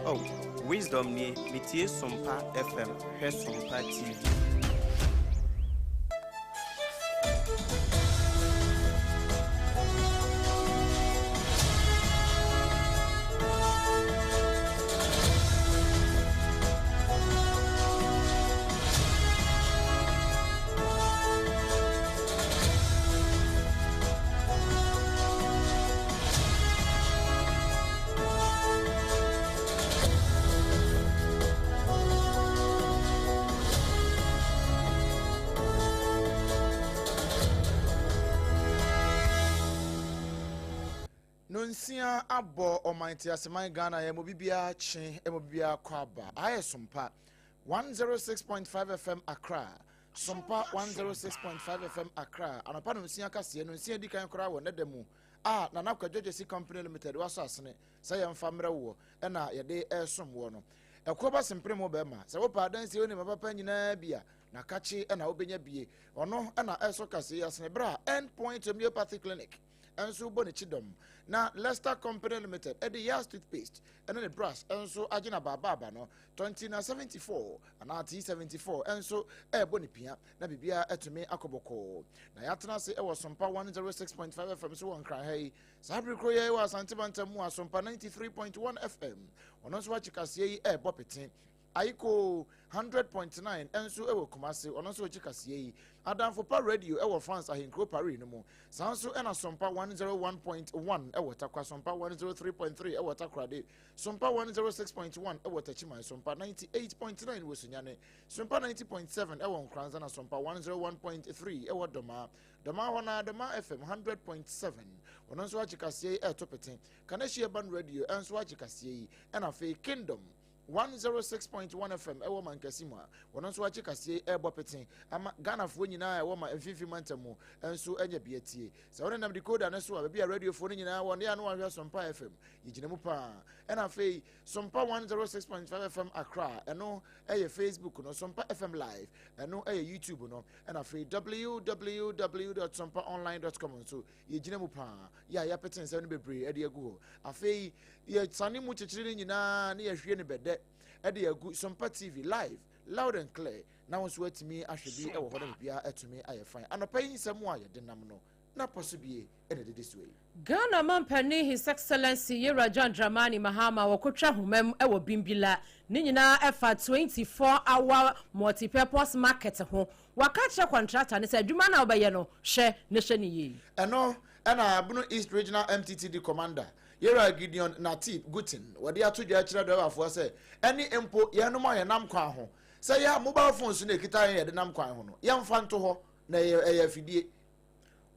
Oh, wisdom ni metie SOMPA FM, he SOMPA TV. Nonsia abo omanti aseman Ghana ye mobibia chi emobibia kwaba aye SOMPA 106.5 FM Accra SOMPA 106.5 FM Accra anapa nonsia kase nonsia di kan kora wo nedemu nana kwadwedwesi company limited waso asene say yemfa mre wo na ye de esom wo no ekoba sempre mo be ma se wo pa dansi oni mabapa nyina bia na kachi na obenya bie ono na eso kase asene bra endpoint homeopathy clinic enso boni chidom na Leicester Company Limited the Yas toothpaste and the brush enso agina baba no 2074 and T74 enso boni pia na bibia etumi akoboko na yatena se was SOMPA 106.5 FM so wankra hey sabri kroye was antibanta mu SOMPA 93.1 FM ono so wachikase yi bopete Aiko 100.9 enso ewo Kumasi ono so chikase yi Adamfopa radio ewo France ahinkro Paris no mu sanso ena SOMPA 101.1 ewo takwa SOMPA 103.3 ewo takrade SOMPA 106.1 ewo tachiman SOMPA 98.9 wo sunyane SOMPA 90.7 ewo Nkranza na SOMPA 101.3 ewo Doma hona Doma FM 100.7 ono so chikase yi topete Kaneshie Ban radio enso chikase yi ena fe Kingdom 106.1 FM ewo Mankasima wono so achikase bopete ama Ghana fo nyina ewo ma mfifi mantamu enso enye bietie se wona nam decoder na so bia radio fo nyina won ya no ahwe SOMPA FM yigine mu pa ena fe SOMPA 106.5 FM Accra eno eye Facebook no SOMPA FM live eno eye YouTube no ena fe www.sompaonline.com so yigine mu pa ya peten se no bebre e de agu afi ye tsani mu chichiri nyina na ye hwe ne bede ede agu SOMPA TV live loud and clear na won so atimi ahwebi e wo hodo bia atumi ayefan anopa yin semu aye denam no na posibie ene de this way Ghana Mampani His Excellency Yera John Dramani Mahama wakotwa humem ewo bimbila ni nyina efa 24-hour multi-purpose market ho wakache contractor ne se adwuma na obaye no hye ne hye ne yi eno ena Abunu East Regional MTTD Commander Yera Gideon Natip Gutin wadi atodwa akira do afo se eni empo ye no ma ye nam kwa ho se ya mobile phones na ekita ye de nam kwa ho no ye mfa nto ho na ye fidie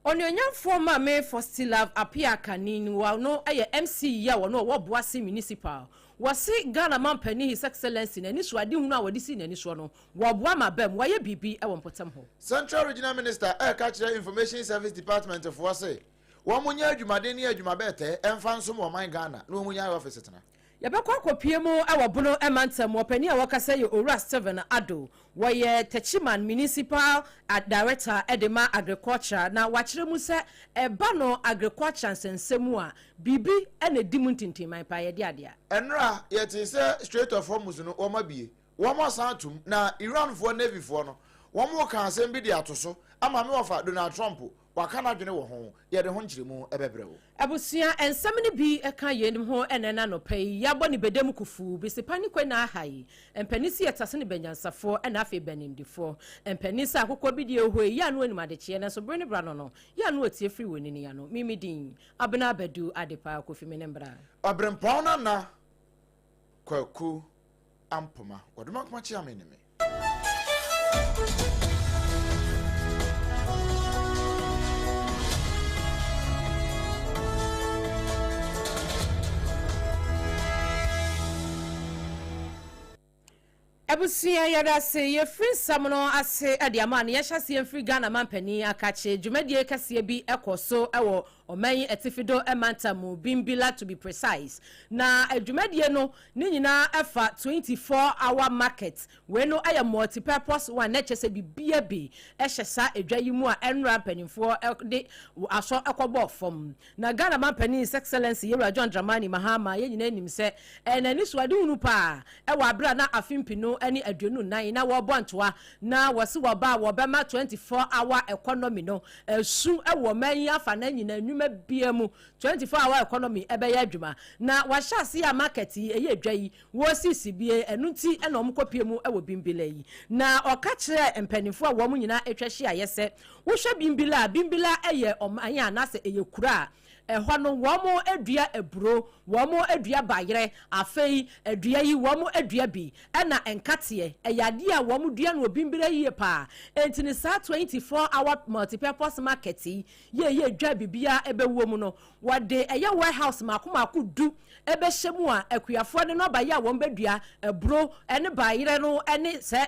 Onyonyamfo ma me for still have appear kanini wa no eye MC ya wo no wo boase municipal wasi Ghana Mampani His Excellency na ni so ade hunu a wodi si na ni so no wo boa mabam wa ye bibi e wo mpotam ho Central Regional Minister catch Information Service Department of Wase wo munya adwumade ne adwumabete emfa nso mo man Ghana no munya office tena yabekwa akopie mu awobono emantem opani a wakasa ye Ora 7 Ado woye Techiman Municipal Director Edema Agriculture na wachire mu se eba no agriculture nsensemu a bibi ene dimuntintin pa ye dia enra yeti se straight of Hormuz no o mabie wo mo santum na Iran fo navy fo no wo mo kan asem bi dia toso ama me wofa Donald Trump waka na dwene wo ho ye de ho nkiremu ebebrewo abusia ensem ne bi eka yenim ho enena no pai ya boni bedem kufu bisipani kwena ahai empanisi yetase ne benyansafo ena afi benimdifo empanisi akokɔ bi de ho ya no anim adekye na so brene bra no ya no atie free wonini ya no mimidin abena bedu adepa kofi menembra abrempon na kwaku ampoma wodoma kuma chi ameneme Abusia yada se ye free samono ase adiamane ye hyase free Ghana mampani akache dwumadie kase bi ekoso ewo oman etifido emantamu bimbila to be precise na dwumadie no ni nyina efa 24-hour market we no aya multi-purpose one na chese bibia bi ehyesa edwayi mu a enra panimfo de aso ekobo fom na Ghana mampani his excellency Yewura John Dramani Mahama ye nyina nim se enani suade hunu pa ewa abra na afimpino ani aduonu nan na wo bontoa na wose wo ba wo bema 24-hour economy no su ewo man afa na nyina nwuma bia mu 24-hour economy ebe ya adwuma na wahase ya market eye adwai wo sisi bie enunti ena omkopie mu ewo bimbila yi na oka kire empanifo a wo mu nyina etwahye ayese wo hwe bimbila eye oman anase eye kura ehwa no womo adua eburo womo adua bayere afei adua yi womo adua bi ena enkate eyade a womo dua no obimbira yie pa entini sa 24-hour multi-purpose market ye adua bibia ebewo mu no wode eye warehouse makomako du ebe hyemu a akuafo ne no baye a won bedua eburo ene bayere no ene se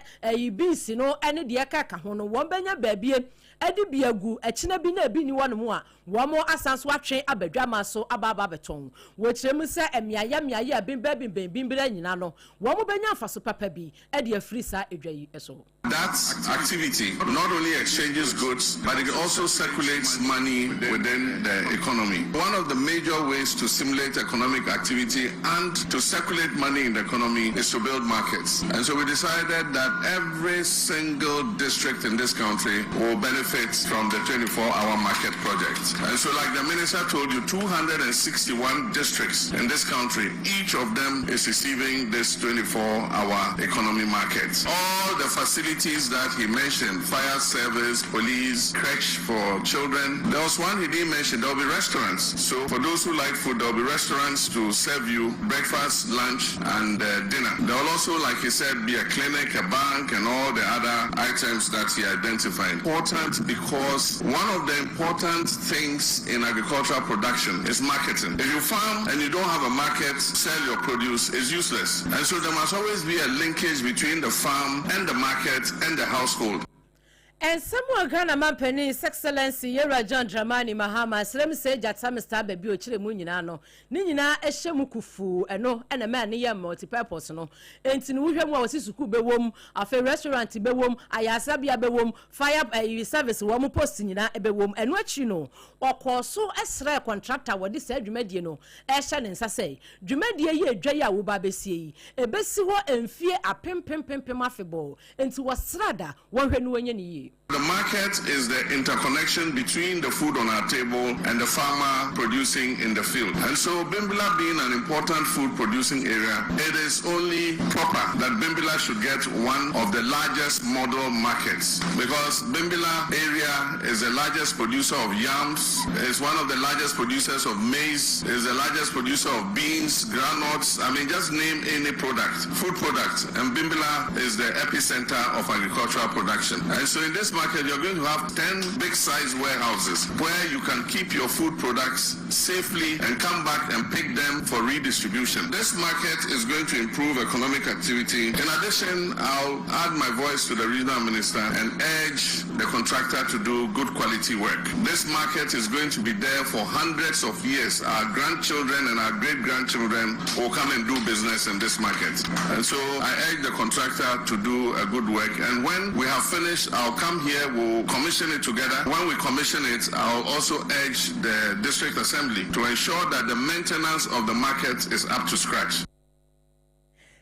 beans no ene de ka ho no won benya baabie edi biagu echina bi na bi ni wono a womo asanso atwe abadwa maso ababa beton wo kiremu se emiaye a bimbira nyina no womo benya afaso papa bi edi afiri sa edwayi eso. That activity not only exchanges goods, but it also circulates money within the economy. One of the major ways to stimulate economic activity and to circulate money in the economy is to build markets. And so we decided that every single district in this country will benefit from the 24-hour market project. And so like the minister told you, 261 districts in this country, each of them is receiving this 24-hour economy market. All the facilities that he mentioned, fire service, police, crèche for children. There was one he didn't mention, there will be restaurants. So for those who like food, there will be restaurants to serve you breakfast, lunch, and dinner. There will also, like he said, be a clinic, a bank, and all the other items that he identified. Important because one of the important things in agricultural production is marketing. If you farm and you don't have a market, sell your produce is useless. And so there must always be a linkage between the farm and the market and the household. And someone Ghana mampani his excellency Yewura John Dramani Mahama srem se jata Mr. Baby o kire mu nyina no ni nyina ehyemu kufu eno ena ma ne ya multi-purpose no enti ni wohwem a wasi suku bewom afa restaurant bewom ayasabia bewom fire service wo mu post nyina ebewom eno achi no okoso esre contractor wodi sa dwumadie no ehye ne nsa sei dwumadie ye adwaye a wo ba besie yi ebesi ho emfie apempempempem afebo enti wo srada wo hwe no wonye ne yi. The market is the interconnection between the food on our table and the farmer producing in the field. And so Bimbila being an important food producing area, it is only proper that Bimbila should get one of the largest model markets, because Bimbila area is the largest producer of yams, is one of the largest producers of maize, is the largest producer of beans, granules, I mean just name any product, food product, and Bimbila is the epicenter of agricultural production. And so in this market, you're going to have 10 big-size warehouses where you can keep your food products safely and come back and pick them for redistribution. This market is going to improve economic activity. In addition, I'll add my voice to the regional minister and urge the contractor to do good quality work. This market is going to be there for hundreds of years. Our grandchildren and our great-grandchildren will come and do business in this market. And so I urge the contractor to do a good work. And when we have finished, I'll come here, we'll commission it together. When we commission it, I'll also urge the district assembly to ensure that the maintenance of the market is up to scratch.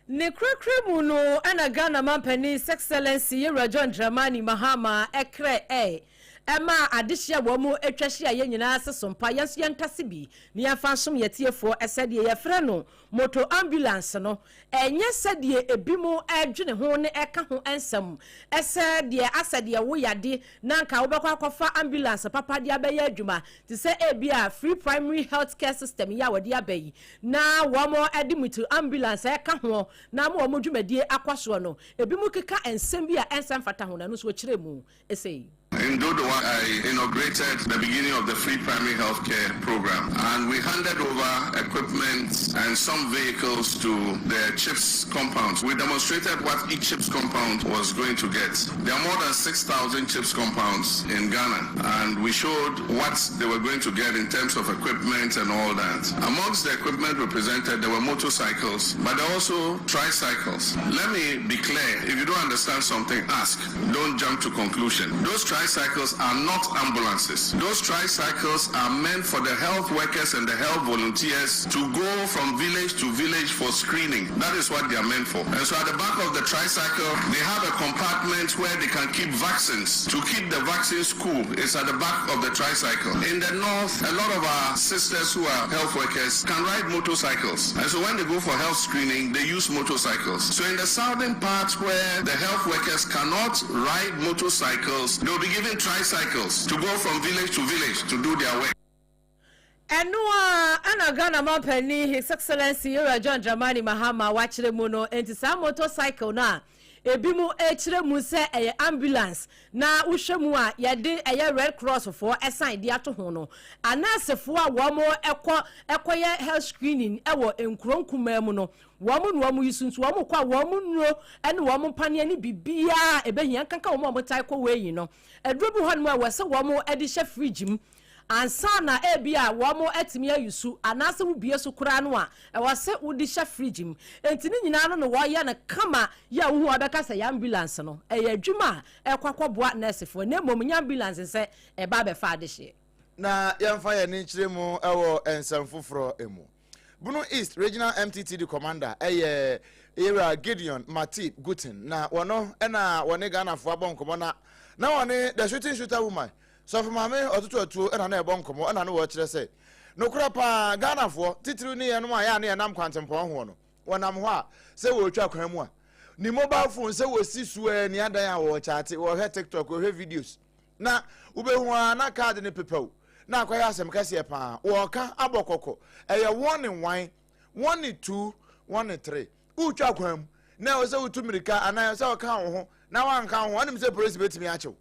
Ne krekre no ana Ghana mampani his excellency Yewura John Dramani Mahama ekre Emma adishia womo etwahia ye nyina se sompa yeso yentase bi ne yafansom yetiefo esede ye frɛ no moto ambulance no enye sede ebimo adwene ho ne eka ho ensam esede asede wo yade na nka wo bekwa kofa ambulance papa de abaye adwuma ti se ebia free primary health care system ya wode abayi na womo edimutu ambulance eka ho na mo womo dwumadie akwaso no ebimu keka ensam bi a ensam fata ho na no so kire mu esei In Dodowa, I inaugurated the beginning of the free primary health care program, and we handed over equipment and some vehicles to the CHIPS compounds. We demonstrated what each CHIPS compound was going to get. There are more than 6,000 CHIPS compounds in Ghana, and we showed what they were going to get in terms of equipment and all that. Amongst the equipment we presented, there were motorcycles, but there are also tricycles. Let me be clear, if you don't understand something, ask. Don't jump to conclusion. Those tricycles are not ambulances. Those tricycles are meant for the health workers and the health volunteers to go from village to village for screening. That is what they are meant for. And so at the back of the tricycle, they have a compartment where they can keep vaccines. To keep the vaccines cool, it's at the back of the tricycle. In the north, a lot of our sisters who are health workers can ride motorcycles. And so when they go for health screening, they use motorcycles. So in the southern part where the health workers cannot ride motorcycles, they'll be given tricycles to go from village to village to do their work. And no, Anna Ghana Mampeni, His Excellency John Dramani Mahama, watch the mono, and some motorcycle na. Ebimu echire mu se ambulance na wohwemu a yede Red Cross for assign dia to ho no anasefo a wo mo ekoye health screening ewo enkronkuma mu no wo mo no mo yisuntu wo mo kwa wo mo nuro ene wo mo pane ani bibia ebehia kanka wo mo tai ko we no edrobu ho no we se wo mo edi hye fridge mu ansa na ebia wo mo atimi ayusu anase wo bie so kura no a e wo se wo di hye fridge mu enti ni nyina no wo ye na kama ya wo hu abeka se ambulance no e ya adwuma e kwakwaboa nursefo na mom nya ambulance se e ba be fa de hye na yamfa ye ni kire mu ewo ensamfoforo emu Bunu East Regional MTTD Commander Era Gideon Matip Gutin na wono ena wone Ghana fo abonkomo na wone the shooter woman so for mame otutu ena na ebonkomo ena no wo kire se no kura pa Ghana fo titiri ni ye no aya na ye nam kwantempo ho no wonam ho a se wo twa kwan mu a ni mobile phone se wo si suwe ni adan a wo chat wo he TikTok wo he videos na ubehu na card ni pepew na akwaya asem kase pa wo ka abokoko eye 1 in 1 1 in 2 1 in 3 utwa kwam na wo se utumirika ana se wo ka ho na wanka ho anim se police betimi achew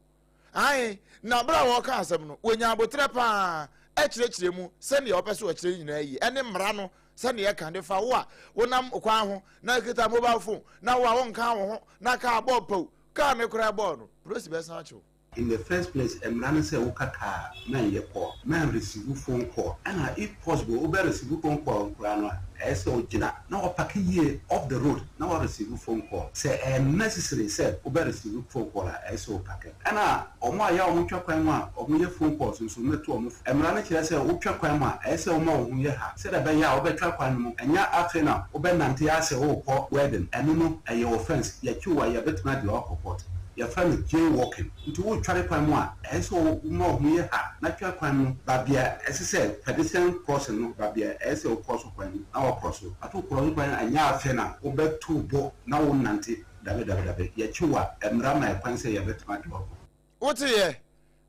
ai na bra wo ka asem no wonya abotre pa ekirekire mu se ne opese wo kire nyina yi ene mra no se ne ye kan de fa wo a wonam okwa ho na kita mobile phone na wo a wonka ho na ka abopo ka me kura bo no police be san achew. In the first place, Emrana say Okaka, man ye call, man receive phone call, and if possible, Uber receive phone call, Grana, SO Jina, now a packet year off the road, now I receive phone call. Say necessary said Uber receive phone call, SO packet. And my young Mucha or me phone calls, and so met to move. Emrana say Ucha Quama, SO Mo, said a baya over Traquan, and ya after now, Uber Nantia say, oh, poor wedding, and no, and your offense, yet you are your better mad your report. Your friend is jaywalking. Into what try to find one, and so more near her. Natural crime, Babia, as I said, pedestrian crossing, Babia, as a cross our cross. I took one and ya fena, over 2 boat, now 90, David, yet you are, and Rama, I say, a bit my dog. What's here?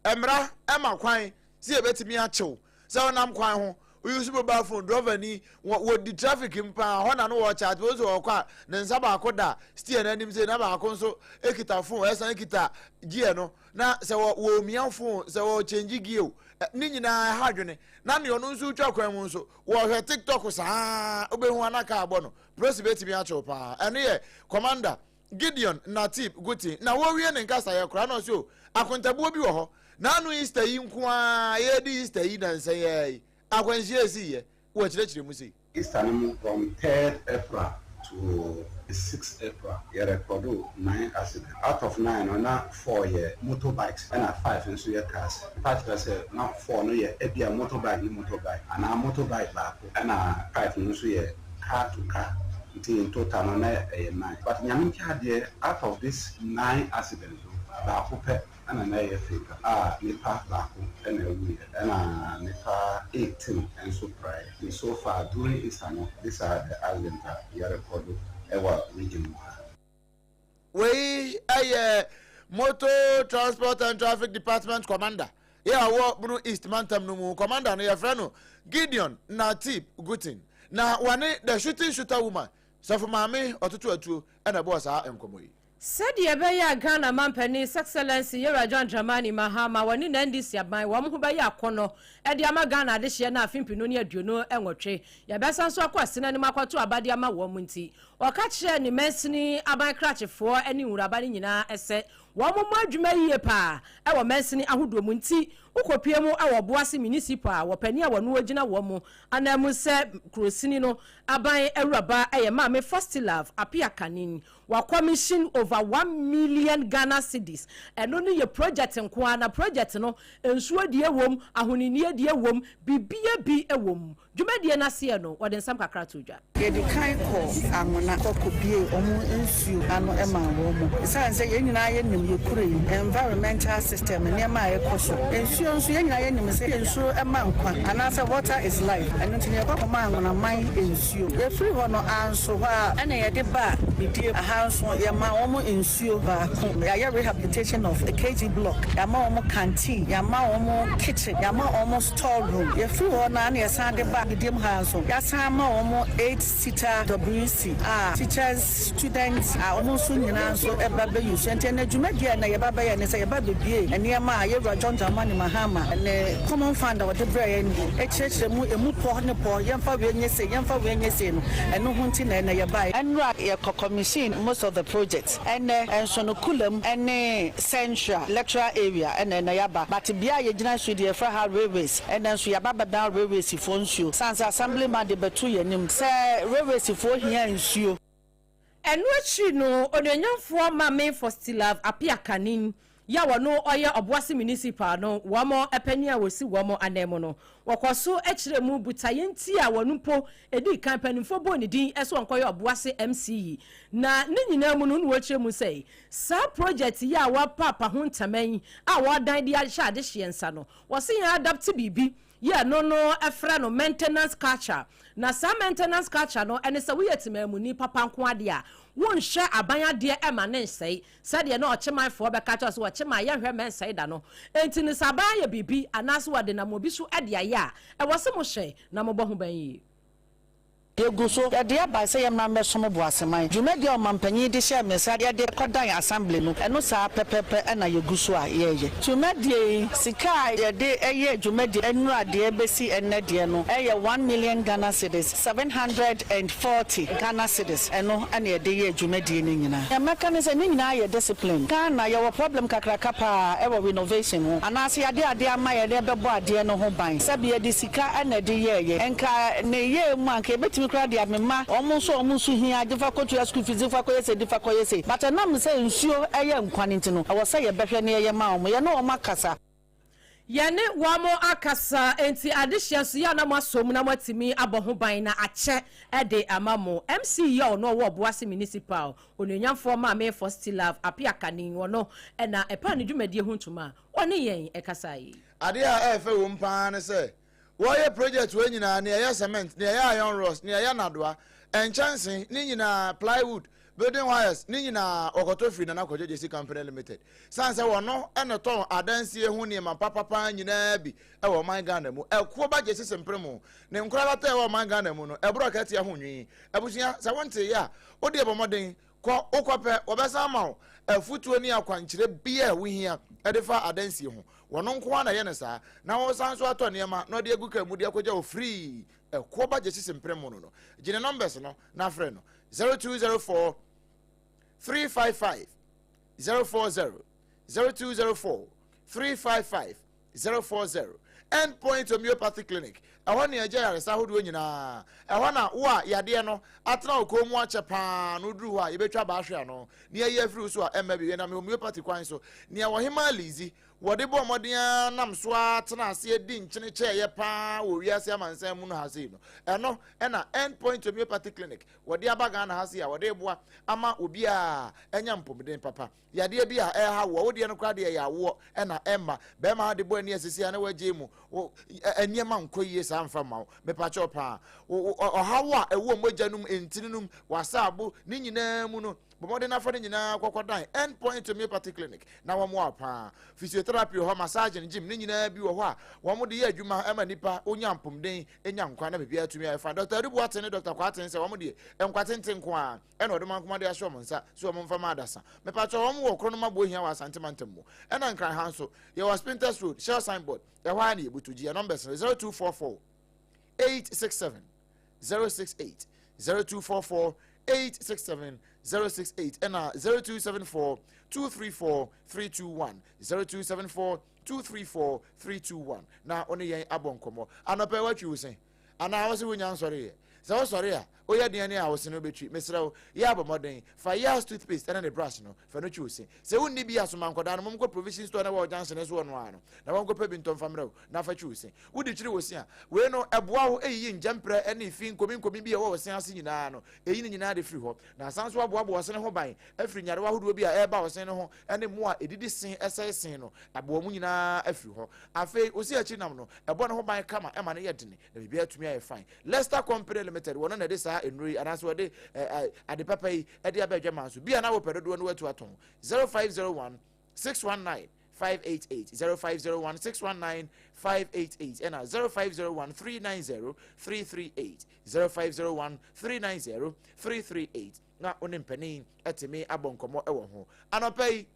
Emra, Emma Quine, see a bit me a chow. So I'm quite we use mobile phone driver ni what the traffic in pa hona no watch at was or kwa then saba koda steer na nim say na ba konso ekita phone esa ekita gear no na se wo mian phone se wo change gear ni nyina ha dwene na ne ono nso twa kwan mu nso wo he TikTok sa obehu anaka abo no press beti bi a cho pa ene ye commander Gideon Natip Guti na wo wie ne nkasa ye kra no so akontabuo bi wo ho na no Easter yi nko a ye di Easter yi dan say ye akwanhia si ye wo chire mu si Easter from 3rd April to 6th April ye record 9 accidents out of 9 on 4 year motorbikes and 5 and so your cars part say now 4 no ye e bia motorbike and a motorbike back and 5 no so ye car to car in total no 9 but nyamcha there out of this 9 accidents back up and an Africa Nipa Baku and a Nipa 18 and so prior. So far during Easter, these are the accidents we are recording our region. We Motor Transport and Traffic Department Commander. Yeah, what Bruno East Mantam no commander no your friend Gideon Natip Gutin. Now one the shooter woman. So for mame otutu atu and a boss are enkomo. Said Yabaya Ghana Mampani, Excellency Yera John Dramani Mahama, when in Endis Yabai, one who by Yakono, Ediama Ghana this year now, Fimpinunia Juno, and Watche, Yabasan so question and Mako to Abadiama Womunti, or catch any messini, Abai Cratch for any Urabanina, esse, one more Jumay pa, our messini Ahudu Munti, Ukopiamo, our Boasi Municipal, or Penia, or Nuajina Womo, and I must say, Crucinino, Abai Eraba, a mammy first love, Apia Canin. Wa commission over 1 million Ghana cedis and only your project and Kwana project no ensure dear wom ahuni near dear wom be a wom Jumedia Nasiano or then some Kakratuja. Get the kind call Amona Kokubie Omu Insu Ano Emma Womo. Science you Ukraine environmental system and Yama Ekoso. Insurance Yan say ensure a man and answer water is life and until you come on a mind ensure. The free one answer and a deba be Yama Omo ensure ya rehabilitation of a KG block, Yama Omo canteen, Yama Omo kitchen, Yama Omo storeroom. Your free one and your Sunday back the dim house. Yasama Omo 8-seater WC. Teachers, students are almost soon so a baby you sent and a Jumedia and a baba and a baby and Yama Yeva John Dramani Mahama and a common fund of the brain, a church a mupo, Yamfa Venyese, and no hunting and a buy and rock your commission. Most of the projects and Sonokulum and Central lecturer area and Nayaba, but to be a general studio for her railways and then Suyababa down railways if you Sans Assemblyman de Betu and say railways if here in you. And what you know, on the young former main for still love appear canin. Yawa no oya Obuasi municipal no wamo epenia wosi wamo anemono wakoso echire mu butayenti a wanumpo edi campaign fo bo ni din eso nkoyo Obuasi MCE na ne nyina mu no wachire mu sei sa project ya wa papa ho ntaman a wa dan dia hya de hyensa no wose ya adapt bibi yeah no efra no maintenance culture na sa maintenance culture no ene se we yetimam ni papa nko ade a won hye abanya de ema ne nsei said na ochema fo be catch us ochema ye hwe men nsei da no enti ni sabaya bibi anaso wade na mobi so ade aya e wose mo hye na mo bo ho ban yi Yeguso, ya dia ba say yam na somo boaseman. Jumedi o mampanyi de share message ya de kodan assembly no. Eno sa pepepe na yeguso a yeye. Jumedi sika ya de eye jumedi enu ade ebesi enne de no. Eye 1 million Ghana cedis, 740 Ghana cedis. Eno ane ye de ye jumedi ni nyina. Ya mechanism ni nyina ye discipline. Ghana ya wo problem kakraka pa e wo renovation ho. Anase ya de ade ama ye de bebo ade no ho ban. Sabe ye de sika ane de yeye. Enka ne ye mu anka ebetimi crowd amema omunso hia defa ko to school fees defa ko yese but na me say nsuo eye nkwane ntino I was say ye behwe ne ye ma omo ye no o makasa yene wamo akasa enti adehia so ya na masom na matimi aboho ban na ache ede amamo MC yo no wo Obuasi municipal ononyamfo ma me first love apia kanin wono na epa ne dwumadi huntuma one yen ekasa yi ade a efe wo mpa ne say Why project when you are near cement, near iron rods, near Yanadua, and chancing, Nina plywood, building wires, Nina or Cotofi and Aqua JC Company Limited. Sans I will no, and a ton, I don't see a honey, my papa pan, you nabi, our my Gandamo, El Quaba Jesus and Primo, name Cravate or my Gandamo, a brocket Yahuni, a bushia, I want to ya, or the Bomading, Qua Okape, or Basamo, a foot to any aquanchile beer we here, edifa adensi wonon kwa na yenesa na wo sanso atoniema no de aguka mu de akoja free e koba jesi mpremo no gine numbers no na frɛ no 0204 355 040 0204 355 040 Endpoint Homeopathy Clinic ɛhɔ ne agya yaresa hodo nyina ɛhɔ na wo a yade no atena okomu ache pa no duru hɔ a yebetwa ba ahwe ano ne ayi afiri so a emma bi na homeopathy kwan so ne a wohema lizi wode bo moden nam so atena ase edi nkyene che ye pa wo wiase amansan mu no ha sei no ɛno ɛna Endpoint Homeopathy Clinic wode abaga na ha sei a wode boa ama obi a enya mpomden papa yade bi a ɛha wo wode no kwa de ya wo ɛna emma be ma de bo ani asisi ana waje mu eniema nkoyie samfa ma me pa chopa ohawo a ewo mojanum entinunum wasabo ni nyina mu no bomode na fa ne nyina kokodan end point homeopathy clinic na wo mo apa physiotherapy ho massage and gym ne nyina bi wo ho a wo mo de ye adwuma ema nipa onya mpomden enya nkwa na bibia atumi afa Dr. Ribu atene Dr. Kwaten se wo mo de enkwatenten nko a ena ode man komade ahwe mo nsa so mo mfa ma adasa me pa cho wo mo wo kro no mabo hia wa santimantem mo ena nkran hanso ye was Spinters Road share signboard e ho ani ebutuji numbers 0244 867 068 0244 867 068 and 0274 234 321 0274 234 321 na only yen abonkomo anope what you say and I was when you sorry so sorry oya den I was no betwi mesrew ya abomoden fa ya toothpaste and the brush no fa no choose se wonni bi asoma nkoda no momko provision store na wo Johnson so no ano na wonko pa bintom famrew na fa choose wodi chiri wo sia we no eboa wo eyi njempre ene fi nkomi bi e wo sen ase nyina no eyi ni nyina de free ho na sanso aboa bo sen ho ban afri nyare wa hodo bi a eba wo sen no ho ene mo a edidi sen ese sen no aboa mu nyina afri ho afi osi achi nam no ebo no ho ban kama ema ne yedene na bibia atumi aye fine Leicester Company Limited wono na de sa enuri anaso de ade papa yi ade abadwa manso bia na wo pedodo no watu aton 0501 619 588 0501 619 588 and 0501 390 338 0501 390 338 na onimpani etime abonkomo ewo ho anopai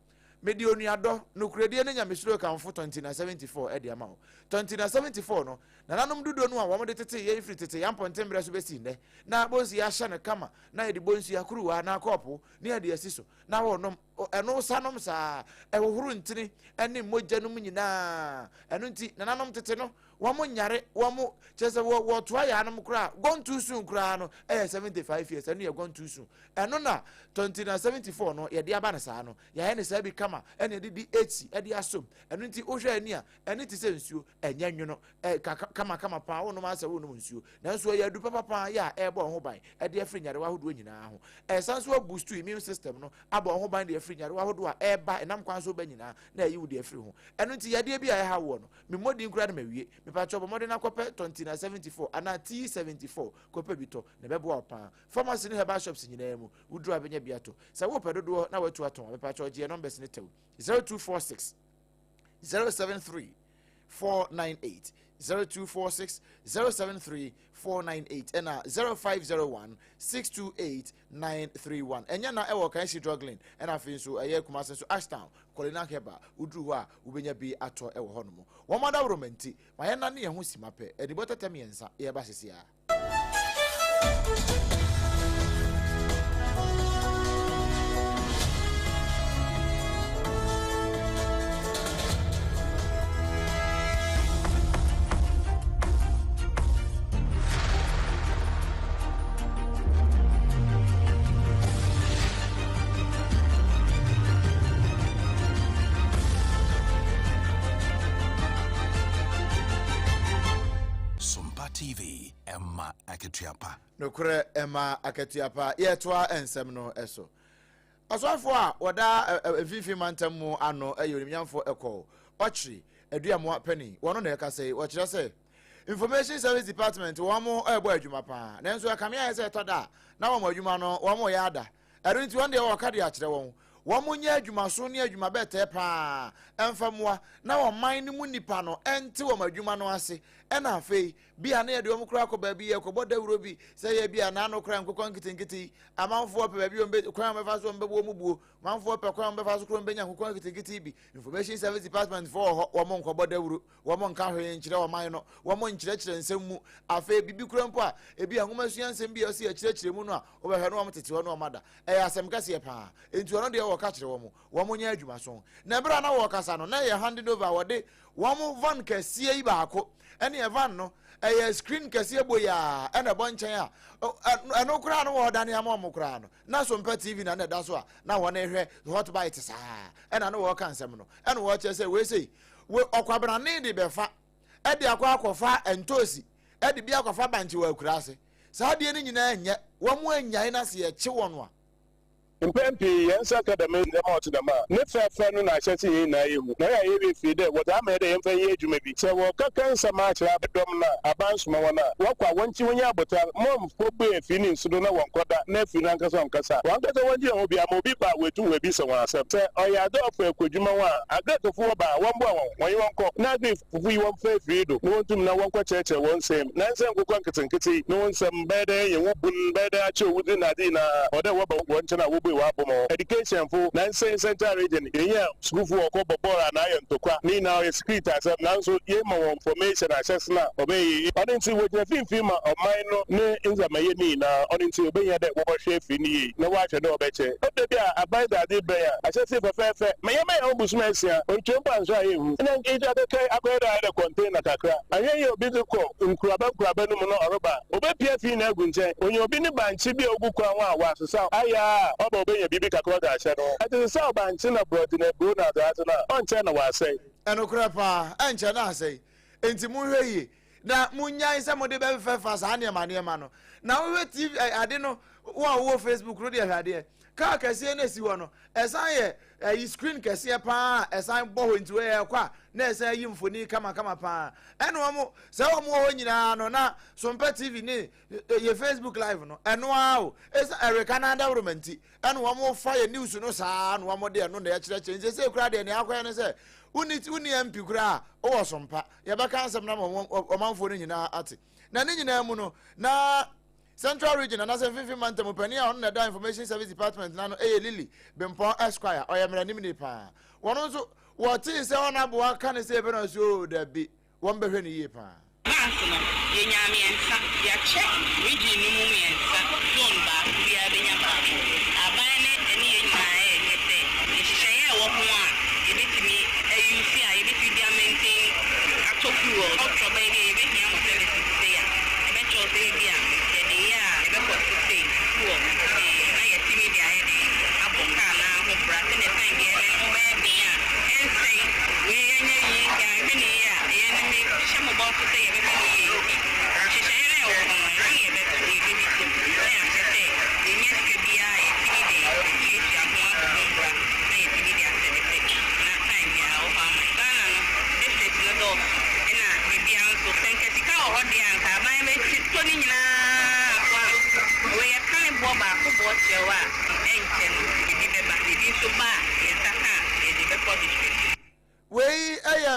medioni ado no kredie ne nyamesuro kanfo 2074 ede ama 2074 no nananom dudo no a wo de tete ye free tete yamponte mbre so besi ne na bonsi ya hye ne kama na ye de bonsi ya kuruwa na kopo ne ye de asiso na wo nom eno sanom sa ehohuru ntini ene mojanum nyina eno nti nananom tete no wo mo nyare wo mo chese wo to aya anom kura gone too soon kura no 75 years eno ye gone too soon eno na 2074 no ye de aba na sa no ye ne sa bi kama ene de di 80 e de asom eno nti wo hwe ani a ene ti se nsuo enya nwono kama pa wo no ma se wo no nsuo na nsuo ye du papa ya e bo ho ban e de afri nyare wa hodo nyina ho sanso boost immune system no abo ho ban de afri nyare wa hodo a e ba enam kwan so ba nyina na yi wo de afri ho eno nti ye de bi a ye ha wo no me modi nkura na mawie me pa cho bo modi na kope 2074 ana T74 kope bito na bebo opa pharmacy ne herbal shops nyina mu wudura benya biato se wo pedodo na watu aton me pa cho je numbers ne tew 0246 073 498 0246 073 498 and 0501 628 931 enya na ewo kan si struggling and afin so eye kuma so Ashtown Kolina Heba udru a ubenya bi ato ewo hono wo mada romanti ma ye na ne ye ho simape edi botetem yensa ye ba sesia TV Emma Aketiapa no kure Emma Aketiapa yetwa ensem no eso asofo a woda efifi mantamu ano ayorimyamfo eko ochiri aduamo pani wono na ekase wo kire se Information Service Department wo mo ebo adwuma pa nanso akame aye se toda na wo mo adwuma no wo mo yada erinti won de wo ka de akire won wo mo nya adwuma so ne adwuma bete pa emfamoa na wo man ni mu nipa no ente wo madwuma no ase ena afei bia na ye de wo kura ko ba bi ye ko boda wuro bi se ye bia na no kura nkokon nkitinkiti amanfo pe ba bi ombe kwan be fa so ombe bo mu buo manfo pe kwan be fa so kro ombe nya nkokon nkitinkiti bi Information Service Department for wo mo nko boda wuro wo mo nka hwe nkire wo man no wo mo nkire kire nsem mu afei bibi kura mpo a e bia nwoma sua nsem bia o se kire kire mu no a wo be hwe no wo tete wo no mada e asem kase pa enti ono de wo ka kire wo mo nya adwuma so na bra na wo kasa no na ye handing over wo de wo mo van kase yi baako ene van no screen kase boya ene bonchen a eno kura no wo dane am mo kura no na SOMPA TV na da so a na wo na hwe hot bite sa ene na wo kan sem no ene wo che se we sei we okwabra ne de befa e de akwafa entosi e de bi akwafa banchi wa kura ase sa de ne nyina enye wo mo anyai na se ye che wo no a Impempi Yansa Academy the Motodama. Never friend na Chassi na you. Na ye feed what I made him for ye to maybe. So Kakan Samach Domna, Abans Mawana, Waka 1 2 but mom for finish so don't know one nephew Nankas on Casa. One that I want you will be a mobiba with 2 be someone accept. Or ya do for Kujumawa. I got to 4 bar 1 bar when you want call. Not if we want fair freedom. No one to know one church one same. Nancy Kukankas and Kitty, no one some better, you won't better within Adina or the one channel will be Wapomo. Education for Nancy Central Region. Yeah, school for Cobora and Iron to Qua. Me now is secret as a now so Yemo information access now. Obey. I didn't see what your film of mine no in the Mayeni now on into obey that what chef in ye. No watch no better. But the beer about that did bear. I said for fair my ombudsman on Chumpas and then each other I got a container crack. I hear your business call in Krabanum or Roba. Obey PF Gunje when you're being by Chibi Oguka was so I obey a bibica quarter channel. At the South Bank China brought in a Bruna on China was say. And Okrapa and China say. Entimu na munya isa mo de be fast ania mano na we TV I don't know wo Facebook ro de hade ka kase na si wo no esan ye screen kase pa esan bo ho nti we kwa na esan yi mfoni kama pa eno mo se wo mo ho nyina no na Sompa TV ni ye Facebook live no eno awo esa Erica na da romanti eno wo mo fa ye news no saa no wo mo de no na ya kire se kura de ne akwa ne se uni MP kura o Sompa ye ba kan sem na omanfo ni nyina ate na ni nyina mu no na Central Region and as a 50 month Mupania on the Information Service Department Nano Lily Bempon Esquire or Yamranimini Pa. One also what is on a boa can say when I show there be 1 billion a year pa.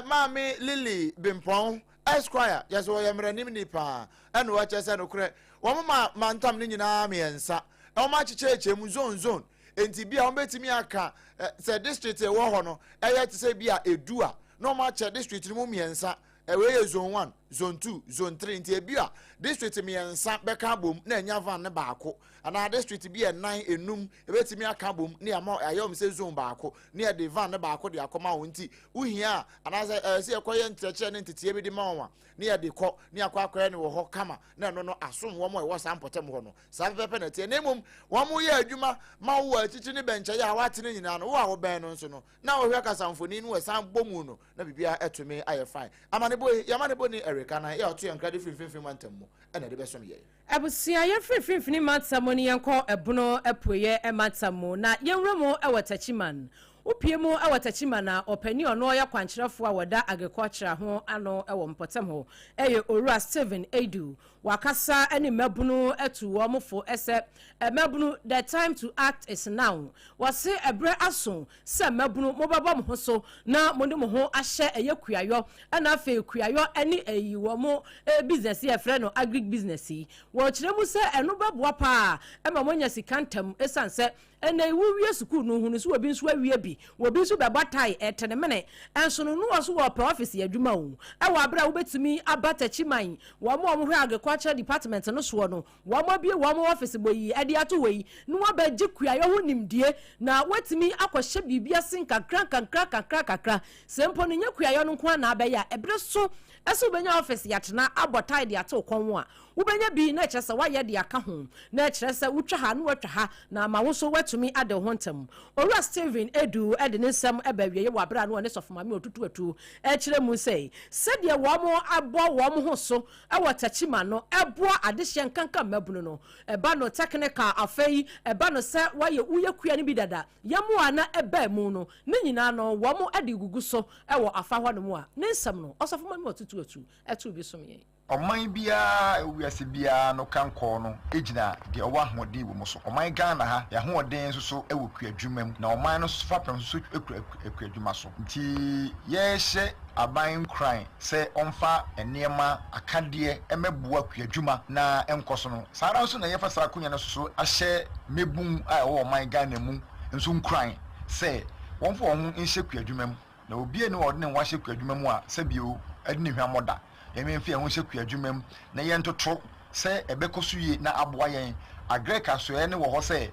Mammy Lily Bimpon Esquire, yes, I am Ranimini Pa, and watch us and okre. One mantam nina me and sa. How much church zone, and Tibia Betimiaka said district a wahono, I had to say be a dua, no much a district mummy and sa. Away zone 1, zone 2, zone 3 in Tibia. District me and St. Beckabum, Nanyavan Nebako, and our district be a 9 in Num, a Betimia Cabum, near more Ayom says zone Bako, near the Van Nebako, the Acoma Winti, Uhia, and as I say a quiet church and into Tibi de Mawa, near the court, near Quackran or Hokama, no, assume one more was Ampotemono, San Pepenate, name one more year, Juma, Maua, teaching the bench, I watching in an hour ban so no. Now we have some for Nino, some Bomuno, never be to me, I find. Boy, Yamanaboni Erica, and I ought to credit 50 months and the best from ye. I was see I free 50 months, money and call a bono, a puye, a matsamo, not young Ramo, our tachiman. Upiemo our tachimana, or penny or noya quantra for that agriculture home, ano, a wompotamo, a ora 7 edu, wakasa, any mebuno, a to womo for esse, a mebuno, the time to act is now. Was say a bre ason, some mebuno, mobabam hoso, now mondomo, a share a yokuayo, and I feel kuayo, any a you womo, a business here, friend or agri business. Watch them say, and no wapa, and mamonia si cantum, a sunset. And they will be a school no who is been swear we be, will be so bad tie at 10 minute, and so no was who are prophecy at Jumau. I will bring to me about a chimay, one more agriculture department and no swallow, one more be one more office boy at the other way, no more bed jukria, I won't him dear. Now, what to me, I should be a sink and crack and crack and crack a crack. Simple in your crayon, Quana Baya, a breast so ɛso benya office yatena abotai de ato konwo a wo benya bi na kyerɛ sɛ wayɛ de aka ho na kyerɛ sɛ wotwa ha no watwa ha na ma wo so watumi ade ho ntam owura Steven Edu ede ne nsɛm ɛbawie ye wabra no ne sofoma me otutu atu ɛkyerɛ mu sɛ sɛdeɛ wo mo abo wo mo ho so ɛwɔ tachima no ɛboa adehye nkanka mabunu no ɛba no technical afei ɛba no sɛ wayɛ uyekua ne bi dada yamu ana ɛba mu no ne nyina no wo mo ade gugu so ɛwɔ afa hɔ no mu a ne nsɛm no ɔsofoma me otutu atu ɛtu bi som yɛ Oman bia ewiase bia no kanko no ejina de owa ahode wo mo so oman Ghana ha ya hoden so ewo kuadwuma na oman no so fapem so kuadwuma so nti ye hye aban crime se onfa enema akade emebua kuadwuma na enkoso no sara so na ye fa sara kunya no so ahye mebum a wo oman Ghana mu nso crime se wonfo ho nhye kuadwuma mu na obi ne wo de ne wa hye kuadwuma mu a se bio adini hwamoda yemen fi ehun hyeku adwumam na yentoto se ebekoso yi na aboa yen agreka so ye ne wo ho se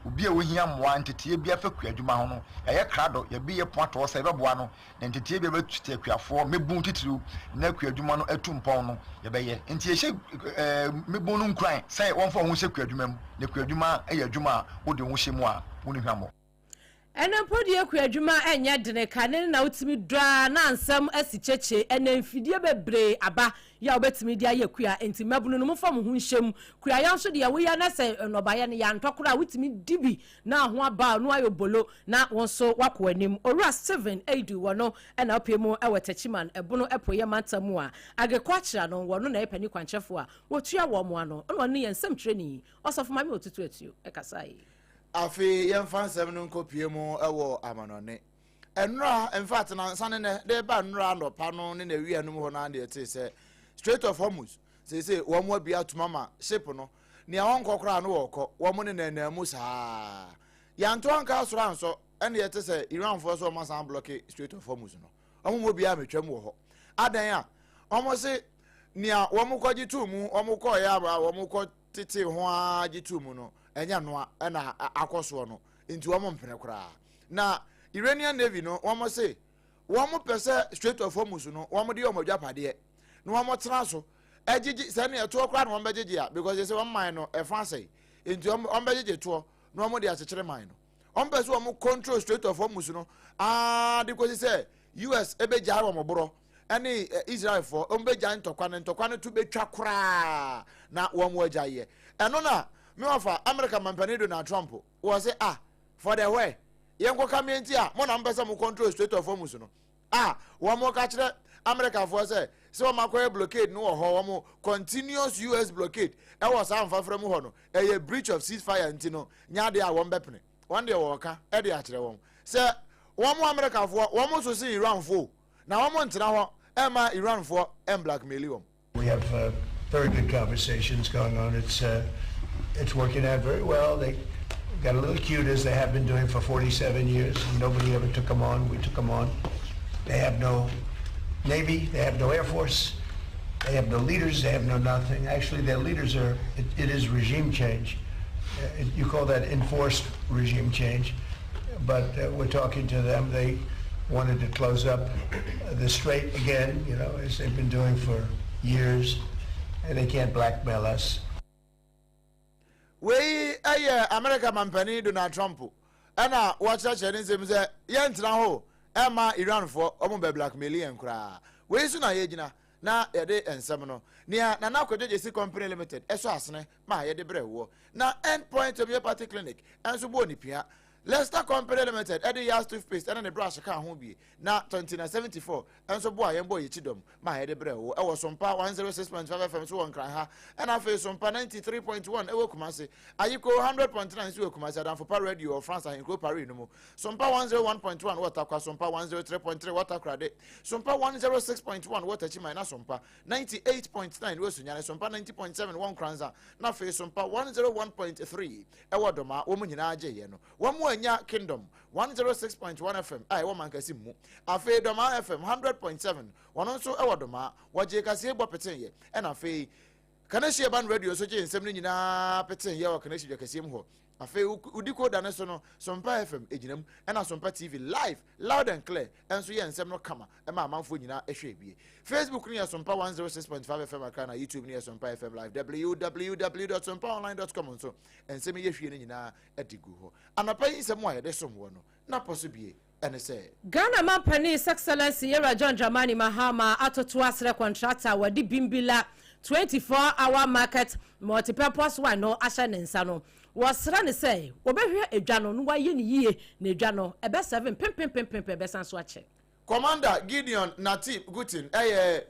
obi a wohia moa ntetie bia fa kuadwuma ho no eye krado ye bi ye poato se beboa no na ntetie bia betutie kuafo mebun titiru na kuadwuma no atumpon no ye beye ntie hye mebun no nkran se wonfa ho hyeku adwumam na kuadwuma eye adwuma wo de ho hye mu a woni hwamo ene podi akuadwuma enye dene kane na utimi dra na ansam asicheche ene mfidie bebre aba ya obetimi dia yakua enti mabunu no mfam ho nhyem kua ya nso dia wo ya na se nobaye ne ya ntokora utimi dibi na ho aba no ayobolo na wonso wako anim owura 7 edu wono ena opemu ewetachiman ebono epoye mantamu a agekwa kira no wono na epani kwanchefo a wotua wo mo ano ono ne yensam treni osofo mame otutu atuo ekasai afi yemfa nsɛm no nkopie mu ɛwɔ amanɔne ɛnura in fact na nsane ne de ba nnura ndopa no ne na wi anum ho na de te sɛ Strait of Hormuz say wo mo bia tuma ma ship no ne ahonkokora no wɔkɔ wo mo ne na mu saa yanto anka asoro anso ɛne yɛ te sɛ Iran fo so ma san block Strait of Hormuz no ɔmo mo bia metwam wɔ hɔ adan a ɔmo se nia wo mo kɔgi tu mu ɔmo kɔ ya ba wo mo kɔ tete ho a gi tu mu no enya noa na akoso no nti wo mo mpene kora na Iranian Navy no wo mo se wo mo pese Strait of Hormuz no wo mo de wo mo dwapade no wo mo tena so ejiji se ne eto kora no wo begege a because they say one mine no e fa sei nti wo mo begege to no wo mo de akekere mine no wo pese wo mo control Strait of Hormuz no because say US ebeja wo mo boro any Israel for wo beja ntokwa no to betwa kora na wo mo ajaye eno na me wafa America mampani Donald Trump was say for the way yenko kamienti a mo na mpesa mo control Strait of Hormuz no wo mo ka kire America for say so makoye blockade no ho mo continuous US blockade e was am fafra mu ho no a breach of ceasefire ntino nya de a wo mbepene one day wo ka e de a kire wo say wo mo America for wo mo so see Iran for na wo mo ntena ho e ma Iran for em blackmail wo. We have very good conversations going on. It's working out very well. They got a little cute as they have been doing for 47 years. Nobody ever took them on. We took them on. They have no Navy. They have no Air Force. They have no leaders. They have no nothing. Actually, their leaders are, it is regime change. You call that enforced regime change. But we're talking to them. They wanted to close up the strait again, you know, as they've been doing for years. And they can't blackmail us. We America mampani Donald Trump ana watch challenge them say yentra ho ema Iran for omo be blackmail yen kra we su na yegina na yede ensem no nia na nakwaje si company limited eso asene ma yede brewo na end point of your party clinic enso bo nipia Leicester Company Limited Eddie Yas toothpaste and the brush ka ho bi na 2974 enso bo ayembo yichidom ma hede brewo e wo SOMPA 106.5 FM so won kran ha and afi SOMPA 93.1 e wo Kumasi ayiko 100.9 so Kumasi dan for radio or France and go Paris no mo SOMPA 101.1 water kwa SOMPA 103.3 water krade SOMPA 106.1 water chima na SOMPA 98.9 wo sunyane SOMPA 90.7 won kranza na afi SOMPA 101.3 e wo doma wo mu nyina age ye no wo mu nya Kingdom 106.1 FM ai wo mankasi mu afi doma FM 100.7 wono nso e wo doma waje kase egbo peten ye e na afi Kanashie ban radio so je nsem ni nyina peten ye wo Kanashie kase mu ho afe udiko da ne so no Sompa FM eginam ena Sompa TV live loud and clear enso ye nsem no kama e ma amanfo nyina ehwe bie Facebook ni Sompa 106.5 FM aka na YouTube ni Sompa FM live www.sompaonline.com so ensem ye hwe ni nyina edigu ho anapa yi nsem wa ye de somwo no na poso bie ene se Ghana Mampanis Excellency Yera John Dramani Mahama atoto asre contractor wadi bimbila 24-hour market multi-purpose one no asha nensa no wasra ne say obehwe edwa no waye ne yie na edwa no ebe 7 pem ebe sanso ache Commander Gideon Natip Gutin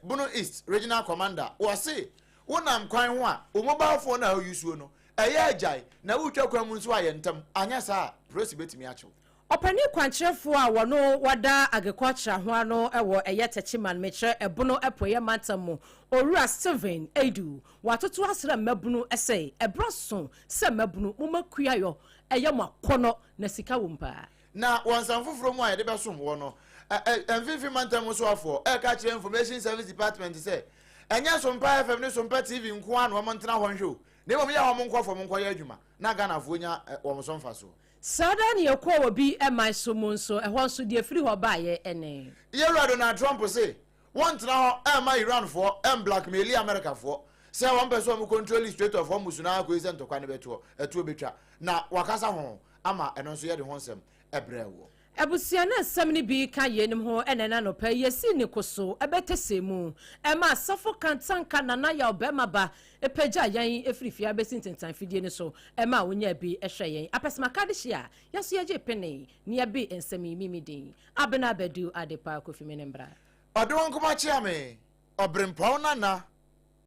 Bunu East Regional Commander wase wonam kwan ho a o mobile phone na use no ajai na wutwa kwan mu nso aye ntam anya sa prosi betimi acho Opani kwanchefo a wono wada agriculture ho ano ewo techiman metre ebono epoye mantamu Orua Steven Edu watoto asra mabunu ese ebroso se mabunu mumakua yo makono na sika wompa na wansanfoforo mu aye de besom wo no enfifi mantamu so afo ka kire information service department say enya Sompa FM ne Sompa TV nko anu mo ntena ho nhwe ne mo ya ho mo nkofo mo nkoye adwuma na Ghana fonya wo mo so mfa so Sadan ye kwa obi e mai so monso e ho so de free ho ba ye ene Yera Donald Trump say want now e mai Iran for blackmail America for say one person mo control Strait of Hormuz na ko ise ntokwa ne beto etu obetwa na wakasa ho ama eno so ye de ho nsem ebrewo Ebusia na samni bi ka yenim ho enena no pa yesi ne koso ebetesemu ema safo kantanka nana ya obema ba epeja yan efrifia besintentan fidie ne so ema wonya bi ehwe yen apesma kadihia yaso yeje pene ne ya bi ensemi mimidin abena bedu adepa kofi menembra odon kuma chiame obrempon nana